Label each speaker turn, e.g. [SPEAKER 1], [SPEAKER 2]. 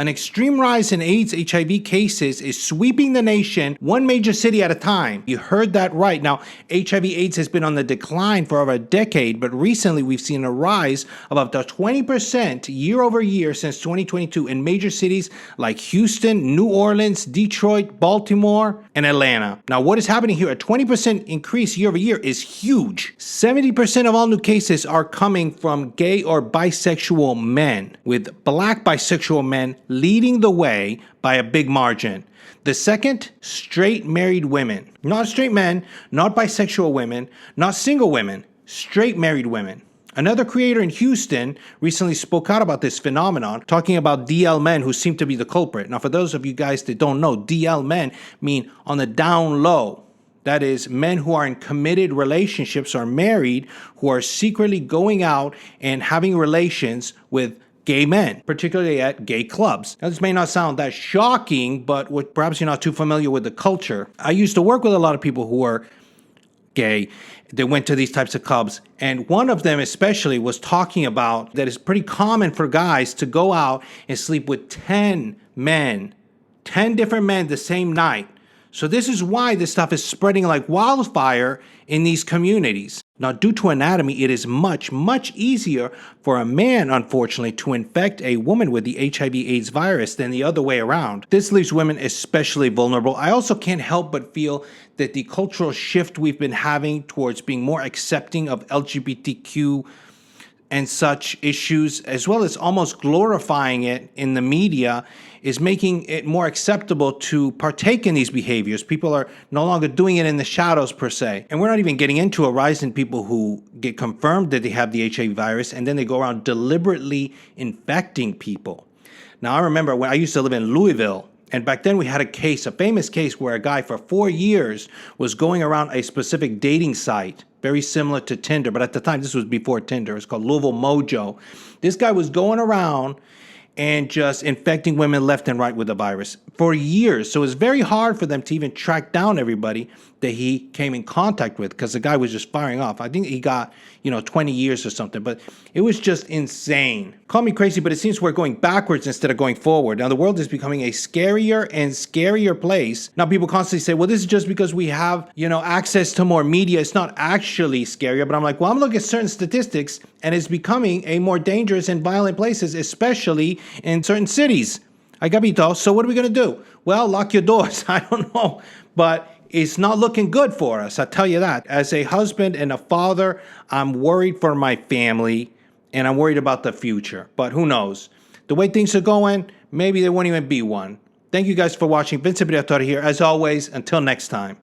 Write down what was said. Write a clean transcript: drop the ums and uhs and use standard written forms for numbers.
[SPEAKER 1] An extreme rise in AIDS HIV cases is sweeping the nation one major city at a time. You heard that right. Now, HIV AIDS has been on the decline for over a decade, but recently we've seen a rise of up to 20% year over year since 2022 in major cities like Houston, New Orleans, Detroit, Baltimore, and Atlanta. Now, what is happening here? A 20% increase year over year is huge. 70% of all new cases are coming from gay or bisexual men, with black bisexual men leading the way by a big margin. The second, straight married women. Not straight men, not bisexual women, not single women, straight married women. Another creator in Houston recently spoke out about this phenomenon, talking about DL men who seem to be the culprit. Now, for those of you guys that don't know, DL men mean on the down low. That is, men who are in committed relationships or married who are secretly going out and having relations with gay men, particularly at gay clubs. Now, this may not sound that shocking, but perhaps you're not too familiar with the culture. I used to work with a lot of people who were gay. They went to these types of clubs, and one of them especially was talking about that it's pretty common for guys to go out and sleep with 10 men, 10 different men the same night. So this is why this stuff is spreading like wildfire in these communities. Now, due to anatomy, it is much, much easier for a man, unfortunately, to infect a woman with the HIV/AIDS virus than the other way around. This leaves women especially vulnerable. I also can't help but feel that the cultural shift we've been having towards being more accepting of LGBTQ and such issues, as well as almost glorifying it in the media, is making it more acceptable to partake in these behaviors. People are no longer doing it in the shadows per se. And we're not even getting into a rise in people who get confirmed that they have the HIV virus and then they go around deliberately infecting people. Now, I remember when I used to live in Louisville, and back then we had a famous case where a guy for 4 years was going around a specific dating site, very similar to Tinder, but at the time, this was before Tinder. It's called Louisville Mojo. This guy was going around and just infecting women left and right with the virus for years. So it's very hard for them to even track down everybody that he came in contact with, because the guy was just firing off. I think he got, 20 years or something, but it was just insane. Call me crazy, but it seems we're going backwards instead of going forward. Now, the world is becoming a scarier and scarier place. Now, people constantly say, well, this is just because we have, access to more media. It's not actually scarier, but I'm like, well, I'm looking at certain statistics, and it's becoming a more dangerous and violent places, especially in certain cities. Agapito, so what are we going to do? Well, lock your doors. I don't know, but it's not looking good for us, I'll tell you that. As a husband and a father, I'm worried for my family, and I'm worried about the future. But who knows? The way things are going, maybe there won't even be one. Thank you guys for watching. Vince Briatore here. As always, until next time.